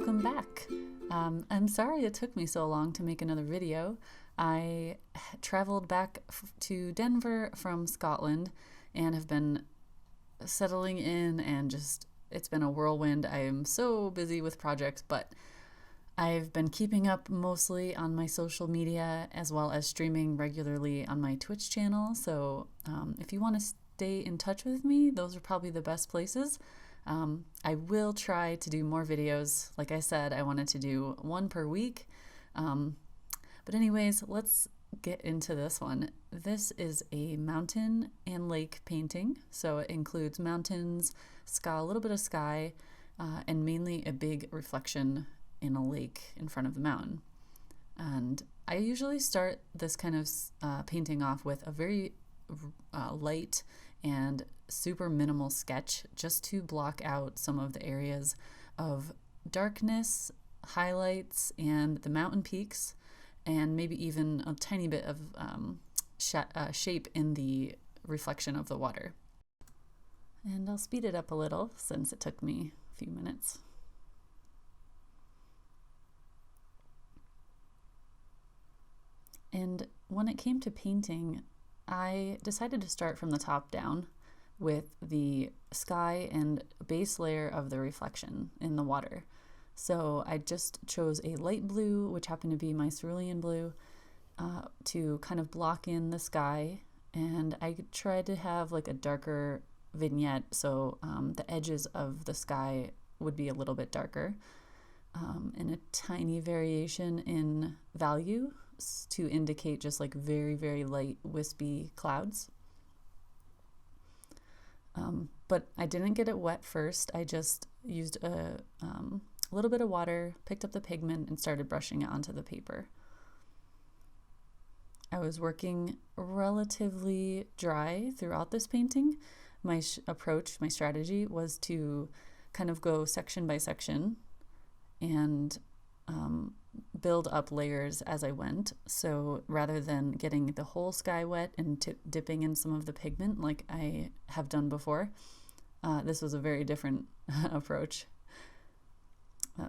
welcome back. I'm sorry it took me so long to make another video. I traveled back to Denver from Scotland and have been settling in, and it's been a whirlwind. I am so busy with projects, but I've been keeping up mostly on my social media as well as streaming regularly on my Twitch channel. So if you want to stay in touch with me, those are probably the best places. I will try to do more videos. Like I said, I wanted to do one per week. But anyways, let's get into this one. This is a mountain and lake painting. So it includes mountains, sky, a little bit of sky, and mainly a big reflection in a lake in front of the mountain. And I usually start this kind of painting off with a very light and super minimal sketch, just to block out some of the areas of darkness, highlights, and the mountain peaks, and maybe even a tiny bit of shape in the reflection of the water. And I'll speed it up a little since it took me a few minutes. And when it came to painting, I decided to start from the top down with the sky and base layer of the reflection in the water. So I just chose a light blue, which happened to be my cerulean blue, to kind of block in the sky. And I tried to have like a darker vignette, so the edges of the sky would be a little bit darker, and a tiny variation in value to indicate just like very, very light wispy clouds. But I didn't get it wet first. I just used a little bit of water, picked up the pigment, and started brushing it onto the paper. I was working relatively dry throughout this painting. My approach, my strategy was to kind of go section by section and build up layers as I went. So rather than getting the whole sky wet and dipping in some of the pigment like I have done before, this was a very different approach.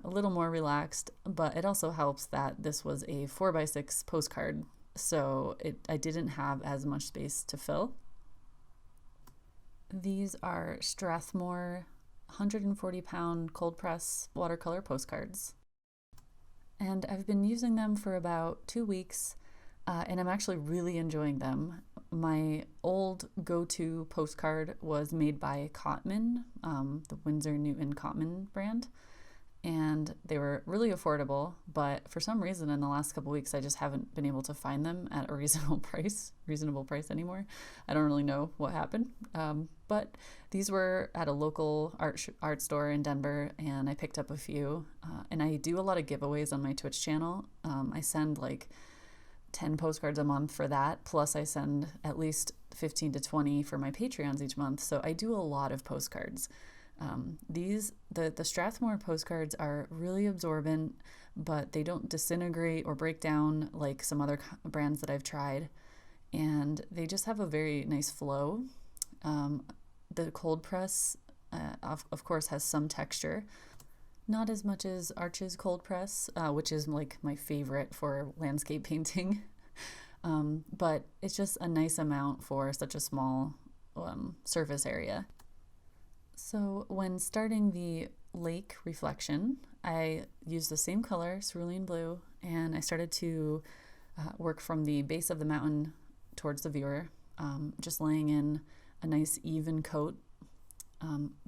A little more relaxed, but it also helps that this was a 4x6 postcard, so I didn't have as much space to fill. These are Strathmore 140-pound cold press watercolor postcards. And I've been using them for about 2 weeks, and I'm actually really enjoying them. My old go-to postcard was made by Cotman, the Winsor Newton Cotman brand, and they were really affordable, but for some reason in the last couple weeks I just haven't been able to find them at a reasonable price anymore. I don't really know what happened, but these were at a local art store in Denver, and I picked up a few, and I do a lot of giveaways on my Twitch channel. I send like 10 postcards a month for that, plus I send at least 15 to 20 for my Patreons each month, so I do a lot of postcards. The Strathmore postcards are really absorbent, but they don't disintegrate or break down like some other brands that I've tried, and they just have a very nice flow. The cold press, of course, has some texture, not as much as Arch's cold press, which is like my favorite for landscape painting, but it's just a nice amount for such a small surface area. So when starting the lake reflection, I used the same color, cerulean blue, and I started to work from the base of the mountain towards the viewer, just laying in a nice even coat.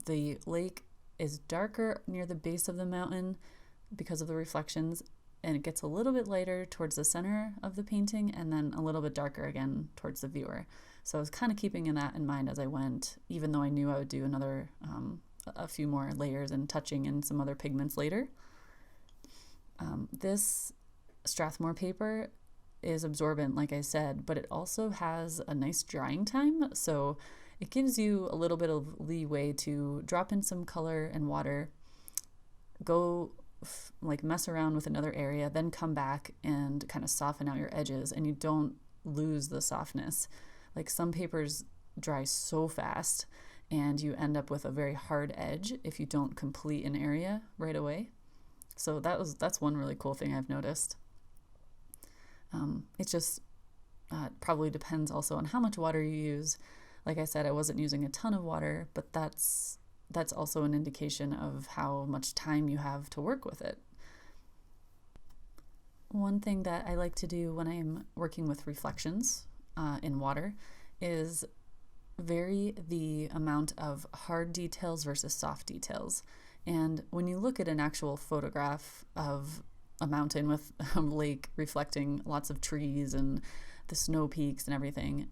The lake is darker near the base of the mountain because of the reflections, and it gets a little bit lighter towards the center of the painting, and then a little bit darker again towards the viewer. So I was kind of keeping that in mind as I went, even though I knew I would do another a few more layers and touching in some other pigments later. This Strathmore paper is absorbent, like I said, but it also has a nice drying time, so it gives you a little bit of leeway to drop in some color and water, go like mess around with another area, then come back and kind of soften out your edges, and you don't lose the softness. Like some papers dry so fast and you end up with a very hard edge if you don't complete an area right away. So that's one really cool thing I've noticed. It just probably depends also on how much water you use. Like I said, I wasn't using a ton of water, but that's also an indication of how much time you have to work with it. One thing that I like to do when I'm working with reflections in water is vary the amount of hard details versus soft details. And when you look at an actual photograph of a mountain with a lake reflecting lots of trees and the snow peaks and everything,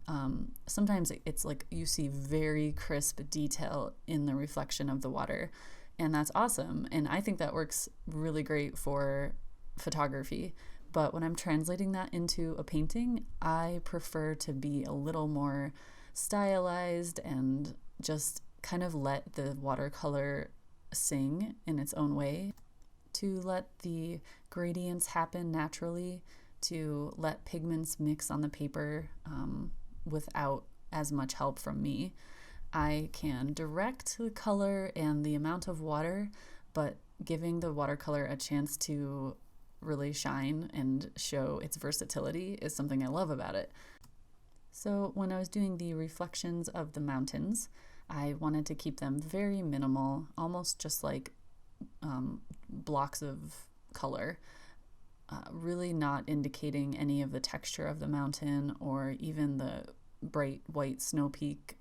sometimes it's like you see very crisp detail in the reflection of the water. And that's awesome. And I think that works really great for photography. But when I'm translating that into a painting, I prefer to be a little more stylized and just kind of let the watercolor sing in its own way, to let the gradients happen naturally, to let pigments mix on the paper without as much help from me. I can direct the color and the amount of water, but giving the watercolor a chance to really shine and show its versatility is something I love about it. So when I was doing the reflections of the mountains, I wanted to keep them very minimal, almost just like blocks of color, really not indicating any of the texture of the mountain or even the bright white snow peak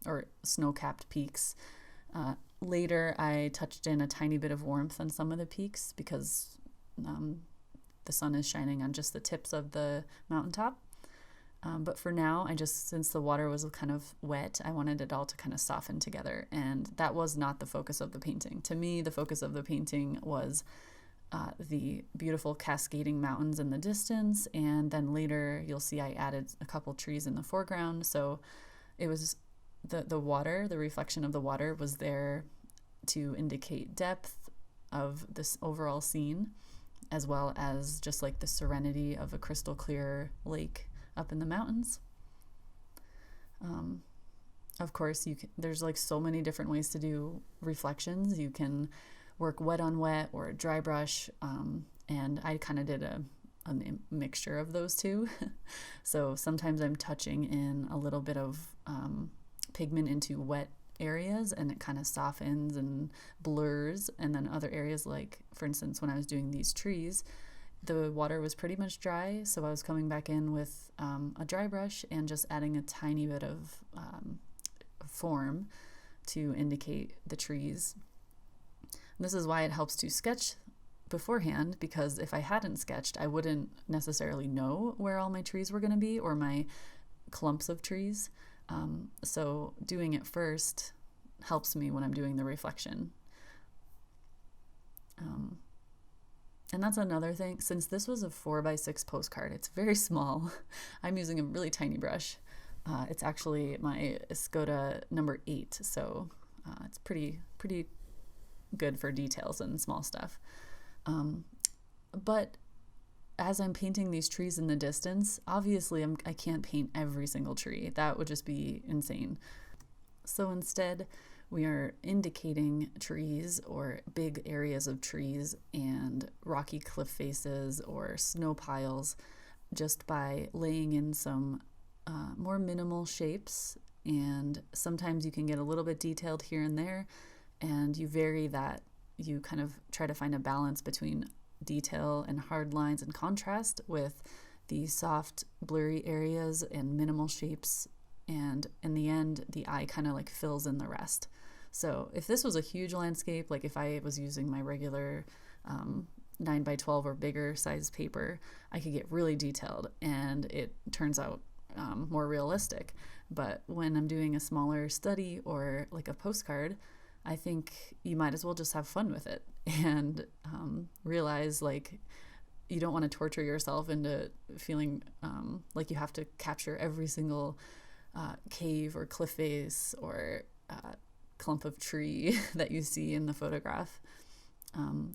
or snow-capped peaks. Later, I touched in a tiny bit of warmth on some of the peaks because the sun is shining on just the tips of the mountaintop. But for now, since the water was kind of wet, I wanted it all to kind of soften together. And that was not the focus of the painting. To me, the focus of the painting was the beautiful cascading mountains in the distance. And then later, you'll see I added a couple trees in the foreground. So it was the water, the reflection of the water was there to indicate depth of this overall scene, as well as just like the serenity of a crystal clear lake up in the mountains. Of course, there's like so many different ways to do reflections. You can work wet on wet or dry brush, and I kind of did a mixture of those two. So sometimes I'm touching in a little bit of pigment into wet areas and it kind of softens and blurs, and then other areas, like for instance when I was doing these trees, the water was pretty much dry, so I was coming back in with a dry brush and just adding a tiny bit of form to indicate the trees. And this is why it helps to sketch beforehand, because if I hadn't sketched, I wouldn't necessarily know where all my trees were going to be or my clumps of trees. So doing it first helps me when I'm doing the reflection. And that's another thing. Since this was a 4x6 postcard, it's very small. I'm using a really tiny brush. It's actually my Escoda number 8, so it's pretty good for details and small stuff. But as I'm painting these trees in the distance, obviously I can't paint every single tree. That would just be insane. So instead, we are indicating trees or big areas of trees and rocky cliff faces or snow piles just by laying in some more minimal shapes. And sometimes you can get a little bit detailed here and there, and you vary that. You kind of try to find a balance between detail and hard lines and contrast with the soft, blurry areas and minimal shapes. And in the end, the eye kind of like fills in the rest. So if this was a huge landscape, like if I was using my regular 9x12 or bigger size paper, I could get really detailed and it turns out more realistic. But when I'm doing a smaller study or like a postcard, I think you might as well just have fun with it and realize like you don't want to torture yourself into feeling like you have to capture every single cave or cliff face or clump of tree that you see in the photograph.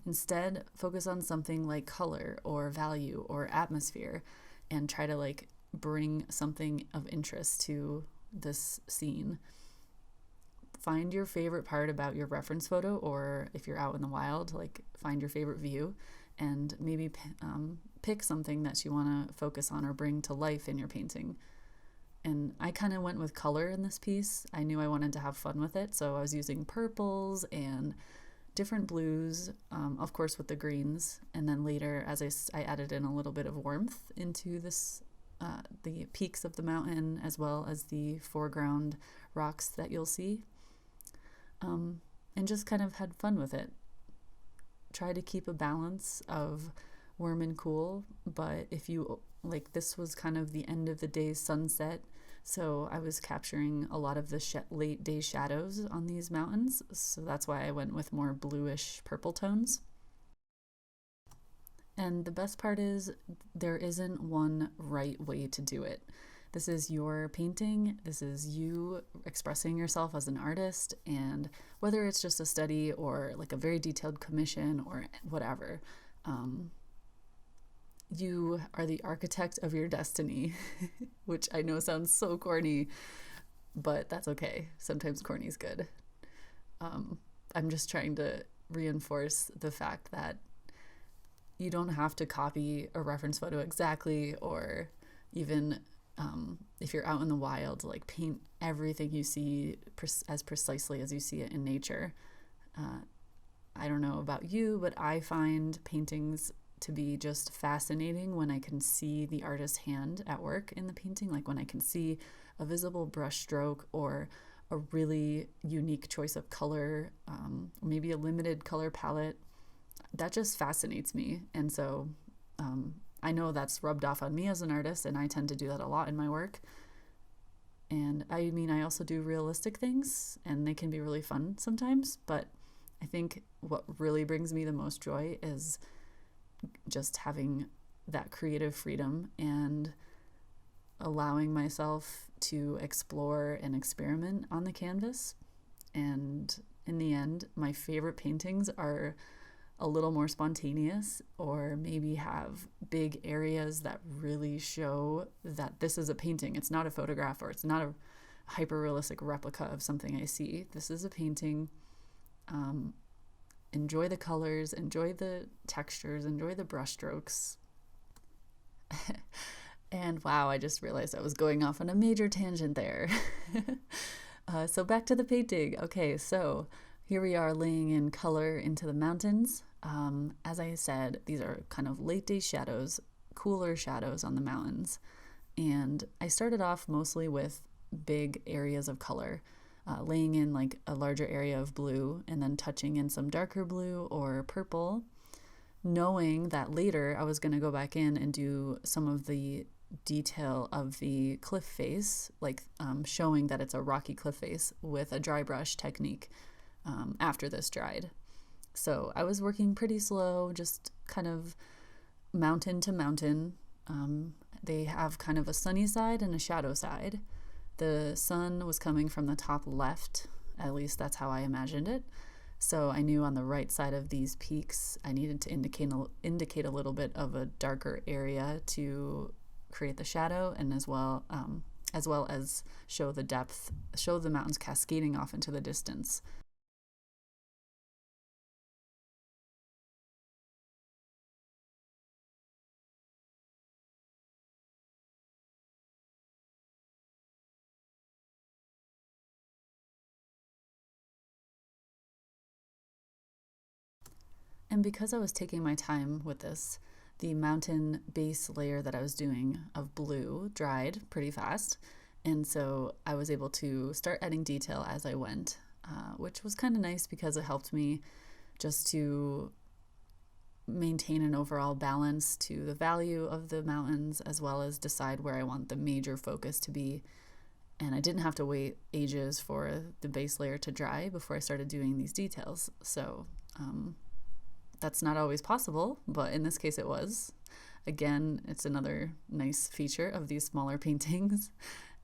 Instead, focus on something like color or value or atmosphere and try to like bring something of interest to this scene. find your favorite part about your reference photo, or if you're out in the wild, like find your favorite view and maybe pick something that you want to focus on or bring to life in your painting. And I kind of went with color in this piece. I knew I wanted to have fun with it, so I was using purples and different blues, of course with the greens, and then later as I added in a little bit of warmth into this, the peaks of the mountain as well as the foreground rocks that you'll see, and just kind of had fun with it. Try to keep a balance of warm and cool, but if you like, this was kind of the end of the day sunset, so I was capturing a lot of the late day shadows on these mountains, so that's why I went with more bluish purple tones. And the best part is there isn't one right way to do it. This is your painting, this is you expressing yourself as an artist, and whether it's just a study or like a very detailed commission or whatever, you are the architect of your destiny, which I know sounds so corny, but that's okay. Sometimes corny is good. I'm just trying to reinforce the fact that you don't have to copy a reference photo exactly, or even if you're out in the wild, like paint everything you see as precisely as you see it in nature. I don't know about you, but I find paintings to be just fascinating when I can see the artist's hand at work in the painting, like when I can see a visible brush stroke or a really unique choice of color, maybe a limited color palette. That just fascinates me. And so I know that's rubbed off on me as an artist, and I tend to do that a lot in my work. And I mean, I also do realistic things, and they can be really fun sometimes, but I think what really brings me the most joy is just having that creative freedom and allowing myself to explore and experiment on the canvas. And in the end, my favorite paintings are a little more spontaneous, or maybe have big areas that really show that this is a painting. It's not a photograph, or it's not a hyper-realistic replica of something I see. This is a painting. Enjoy the colors, enjoy the textures, enjoy the brushstrokes. And wow, I just realized I was going off on a major tangent there. So back to the painting. Okay, so here we are laying in color into the mountains. As I said, these are kind of late day shadows, cooler shadows on the mountains. And I started off mostly with big areas of color, laying in like a larger area of blue and then touching in some darker blue or purple, knowing that later I was going to go back in and do some of the detail of the cliff face, like showing that it's a rocky cliff face with a dry brush technique after this dried. So I was working pretty slow, just kind of mountain to mountain. They have kind of a sunny side and a shadow side. The sun was coming from the top left, at least that's how I imagined it. So I knew on the right side of these peaks, I needed to indicate a little bit of a darker area to create the shadow, and as well as show the depth, show the mountains cascading off into the distance. And because I was taking my time with this, the mountain base layer that I was doing of blue dried pretty fast. And so I was able to start adding detail as I went, which was kind of nice because it helped me just to maintain an overall balance to the value of the mountains, as well as decide where I want the major focus to be. And I didn't have to wait ages for the base layer to dry before I started doing these details. So that's not always possible, but in this case it was. Again, it's another nice feature of these smaller paintings,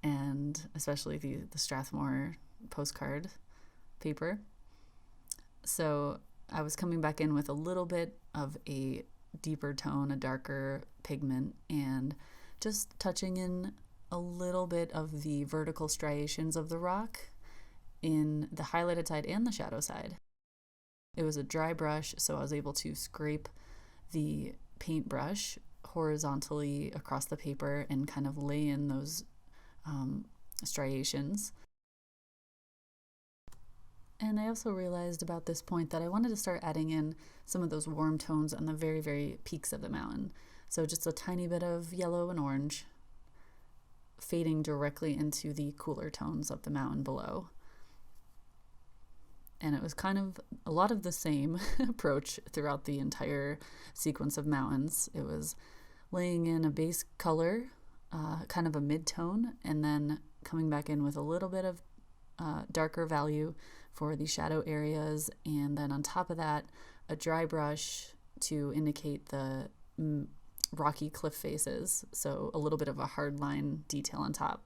and especially the Strathmore postcard paper. So I was coming back in with a little bit of a deeper tone, a darker pigment, and just touching in a little bit of the vertical striations of the rock in the highlighted side and the shadow side. It was a dry brush, so I was able to scrape the paintbrush horizontally across the paper and kind of lay in those striations. And I also realized about this point that I wanted to start adding in some of those warm tones on the very, very peaks of the mountain. So just a tiny bit of yellow and orange fading directly into the cooler tones of the mountain below. And it was kind of a lot of the same approach throughout the entire sequence of mountains. It was laying in a base color, kind of a mid-tone, and then coming back in with a little bit of darker value for the shadow areas, and then on top of that, a dry brush to indicate the rocky cliff faces, so a little bit of a hard line detail on top.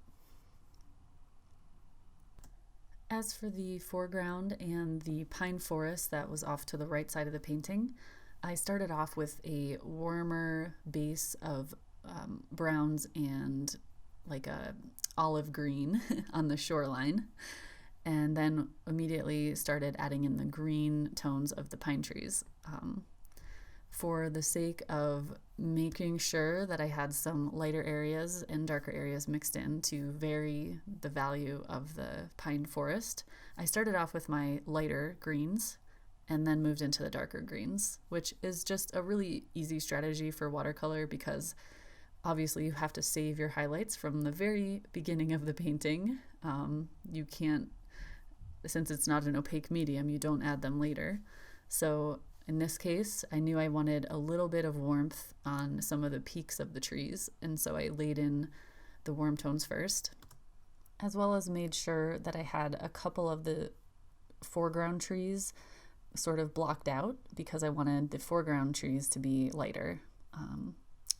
As for the foreground and the pine forest that was off to the right side of the painting, I started off with a warmer base of browns and like a olive green on the shoreline, and then immediately started adding in the green tones of the pine trees. For the sake of making sure that I had some lighter areas and darker areas mixed in to vary the value of the pine forest, I started off with my lighter greens and then moved into the darker greens, which is just a really easy strategy for watercolor because obviously you have to save your highlights from the very beginning of the painting. You can't, since it's not an opaque medium, you don't add them later. So in this case, I knew I wanted a little bit of warmth on some of the peaks of the trees, and so I laid in the warm tones first, as well as made sure that I had a couple of the foreground trees sort of blocked out because I wanted the foreground trees to be lighter,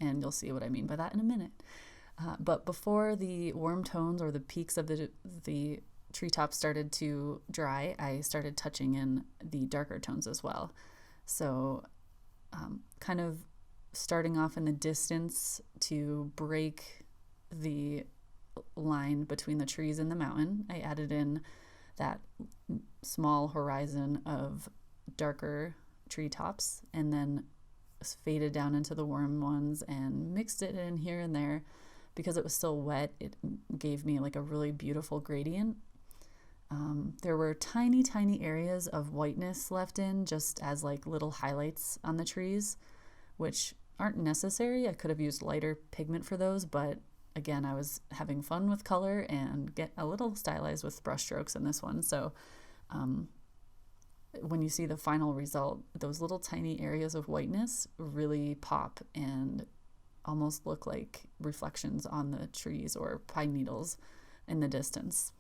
and you'll see what I mean by that in a minute. But before the warm tones or the peaks of the treetops started to dry, I started touching in the darker tones as well. So kind of starting off in the distance to break the line between the trees and the mountain, I added in that small horizon of darker treetops and then faded down into the warm ones and mixed it in here and there. Because it was still wet, it gave me like a really beautiful gradient. There were tiny, tiny areas of whiteness left in just as like little highlights on the trees, which aren't necessary. I could have used lighter pigment for those, but again, I was having fun with color and get a little stylized with brush strokes in this one. So when you see the final result, those little tiny areas of whiteness really pop and almost look like reflections on the trees or pine needles in the distance.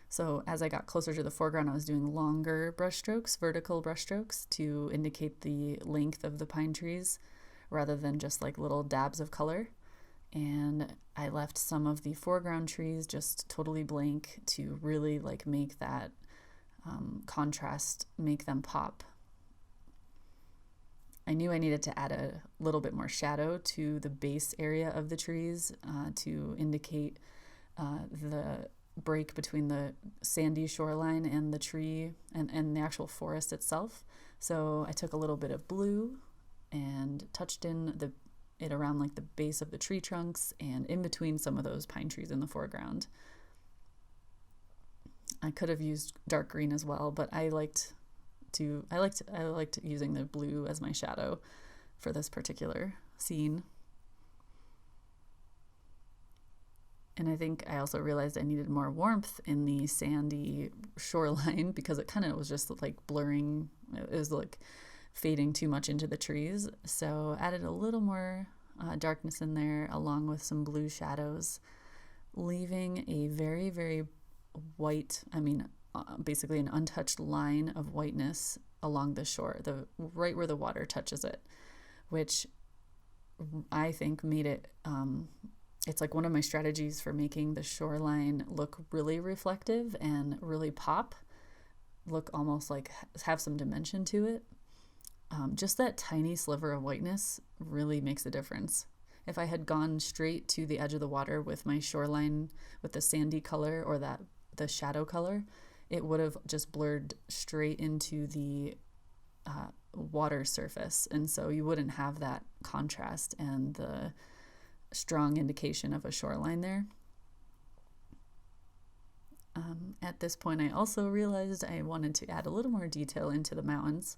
So as I got closer to the foreground, I was doing longer brush strokes, vertical brush strokes, to indicate the length of the pine trees rather than just like little dabs of color. And I left some of the foreground trees just totally blank to really like make that contrast, make them pop. I knew I needed to add a little bit more shadow to the base area of the trees to indicate the break between the sandy shoreline and the tree and the actual forest itself. So I took a little bit of blue and touched in it around like the base of the tree trunks and in between some of those pine trees in the foreground. I could have used dark green as well, but I liked using the blue as my shadow for this particular scene. And I think I also realized I needed more warmth in the sandy shoreline because it kind of was just like blurring. It was like fading too much into the trees. So added a little more darkness in there along with some blue shadows, leaving a very, very white, basically an untouched line of whiteness along the shore, right where the water touches it, which I think made it, it's like one of my strategies for making the shoreline look really reflective and really pop, look almost like have some dimension to it. Just that tiny sliver of whiteness really makes a difference. If I had gone straight to the edge of the water with my shoreline with the sandy color or that the shadow color, it would have just blurred straight into the water surface. And so you wouldn't have that contrast and the strong indication of a shoreline there. At this point, I also realized I wanted to add a little more detail into the mountains,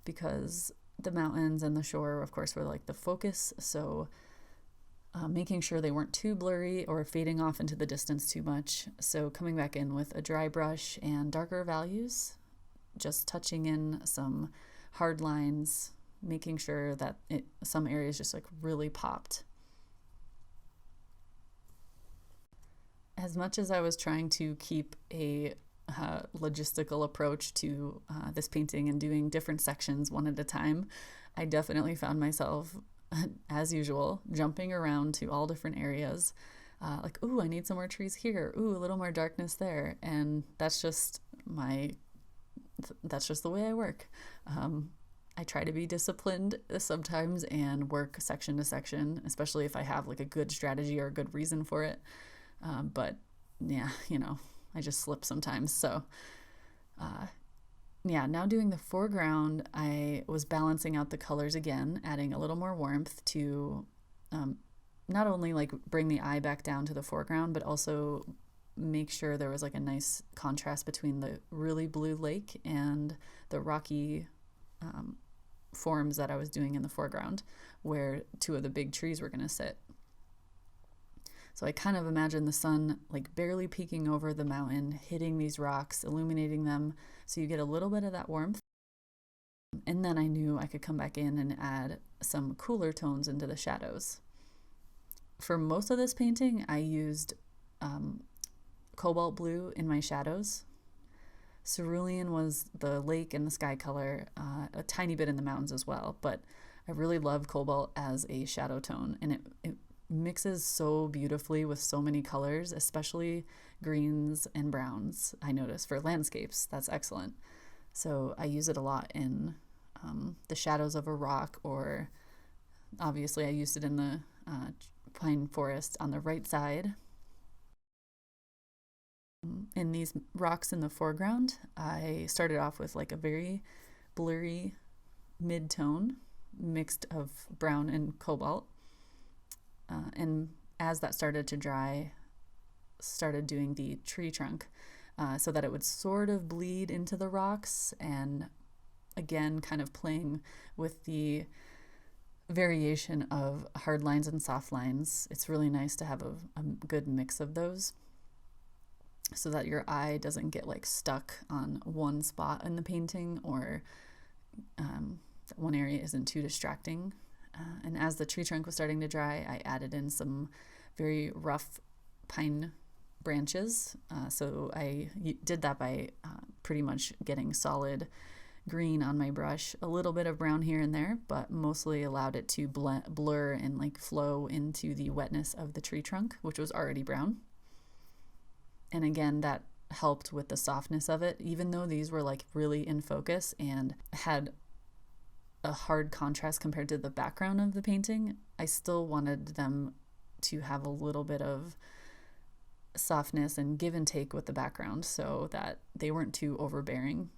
because the mountains and the shore, of course, were like the focus. So making sure they weren't too blurry or fading off into the distance too much. So coming back in with a dry brush and darker values, just touching in some hard lines, making sure that some areas just like really popped. As much as I was trying to keep a logistical approach to this painting and doing different sections one at a time, I definitely found myself, as usual, jumping around to all different areas. Like, ooh, I need some more trees here. Ooh, a little more darkness there. And that's just the way I work. I try to be disciplined sometimes and work section to section, especially if I have like a good strategy or a good reason for it. But yeah, I just slip sometimes. So now doing the foreground, I was balancing out the colors again, adding a little more warmth to not only like bring the eye back down to the foreground, but also make sure there was like a nice contrast between the really blue lake and the rocky forms that I was doing in the foreground, where two of the big trees were going to sit. So I kind of imagine the sun like barely peeking over the mountain, hitting these rocks, illuminating them, so you get a little bit of that warmth. And then I knew I could come back in and add some cooler tones into the shadows. For most of this painting, I used cobalt blue in my shadows. Cerulean was the lake and the sky color, a tiny bit in the mountains as well, but I really love cobalt as a shadow tone, and it mixes so beautifully with so many colors, especially greens and browns. I notice for landscapes, that's excellent. So I use it a lot in the shadows of a rock, or obviously I used it in the pine forest on the right side. In these rocks in the foreground, I started off with like a very blurry mid-tone mixed of brown and cobalt. And as that started to dry, started doing the tree trunk so that it would sort of bleed into the rocks, and again kind of playing with the variation of hard lines and soft lines. It's really nice to have a good mix of those so that your eye doesn't get like stuck on one spot in the painting, or one area isn't too distracting. And as the tree trunk was starting to dry, I added in some very rough pine branches. So I did that by pretty much getting solid green on my brush, a little bit of brown here and there, but mostly allowed it to blur and like flow into the wetness of the tree trunk, which was already brown. And again, that helped with the softness of it, even though these were like really in focus and had a hard contrast compared to the background of the painting. I still wanted them to have a little bit of softness and give and take with the background so that they weren't too overbearing.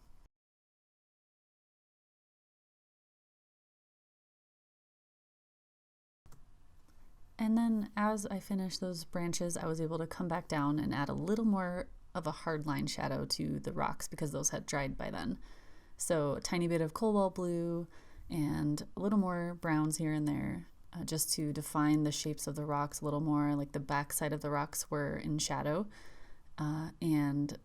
And then as I finished those branches, I was able to come back down and add a little more of a hard line shadow to the rocks because those had dried by then. So a tiny bit of cobalt blue and a little more browns here and there, just to define the shapes of the rocks a little more. Like the back side of the rocks were in shadow, and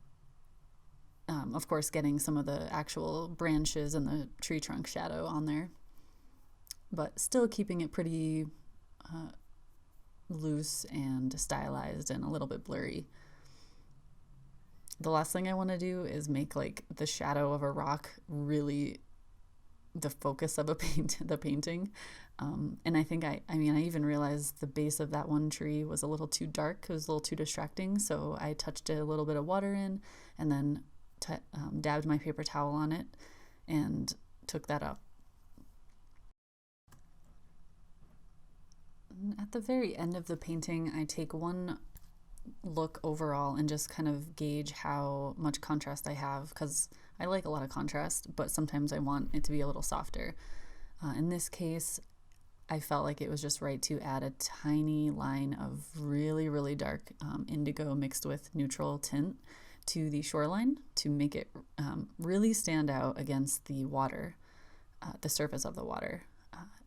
of course getting some of the actual branches and the tree trunk shadow on there, but still keeping it pretty loose and stylized and a little bit blurry. The last thing I want to do is make like the shadow of a rock really the focus of the painting. And I think I even realized the base of that one tree was a little too dark. It was a little too distracting. So I touched a little bit of water in and then dabbed my paper towel on it and took that up. At the very end of the painting, I take one look overall and just kind of gauge how much contrast I have, because I like a lot of contrast, but sometimes I want it to be a little softer. In this case, I felt like it was just right to add a tiny line of really, really dark indigo mixed with neutral tint to the shoreline to make it really stand out against the water, the surface of the water,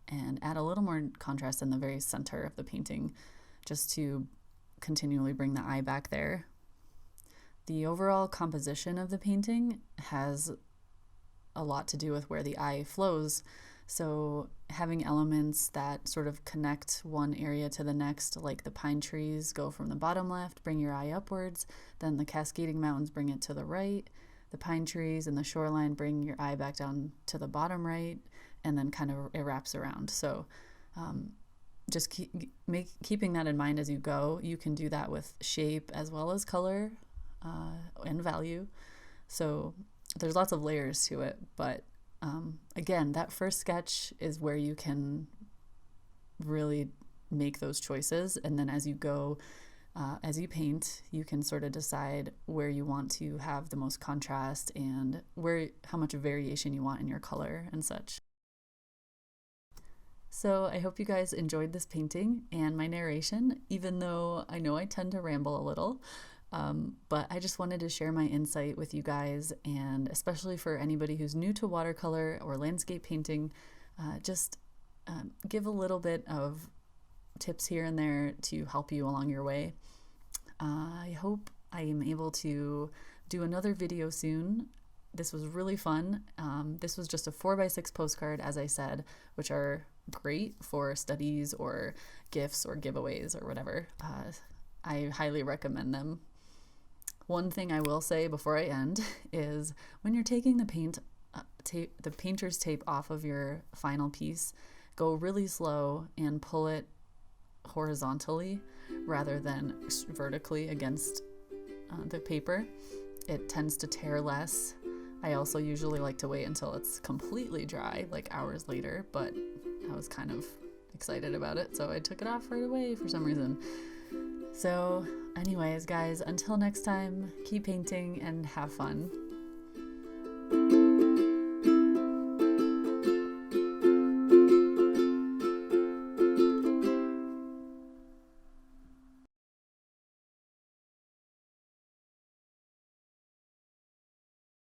and add a little more contrast in the very center of the painting just to continually bring the eye back there. The overall composition of the painting has a lot to do with where the eye flows. So having elements that sort of connect one area to the next, like the pine trees go from the bottom left, bring your eye upwards, then the cascading mountains bring it to the right, the pine trees and the shoreline bring your eye back down to the bottom right, and then kind of it wraps around. So just keeping that in mind as you go. You can do that with shape as well as color and value. So there's lots of layers to it, but again, that first sketch is where you can really make those choices, and then as you go, as you paint, you can sort of decide where you want to have the most contrast and how much variation you want in your color and such. So I hope you guys enjoyed this painting and my narration, even though I know I tend to ramble a little. But I just wanted to share my insight with you guys, and especially for anybody who's new to watercolor or landscape painting, just give a little bit of tips here and there to help you along your way. I hope I am able to do another video soon. This was really fun. This was just a 4x6 postcard, as I said, which are great for studies or gifts or giveaways or whatever. I highly recommend them. One thing I will say before I end is when you're taking the painter's tape off of your final piece, go really slow and pull it horizontally rather than vertically against the paper. It tends to tear less. I also usually like to wait until it's completely dry, like hours later, but I was kind of excited about it, so I took it off right away for some reason. So anyways, guys, until next time, keep painting and have fun.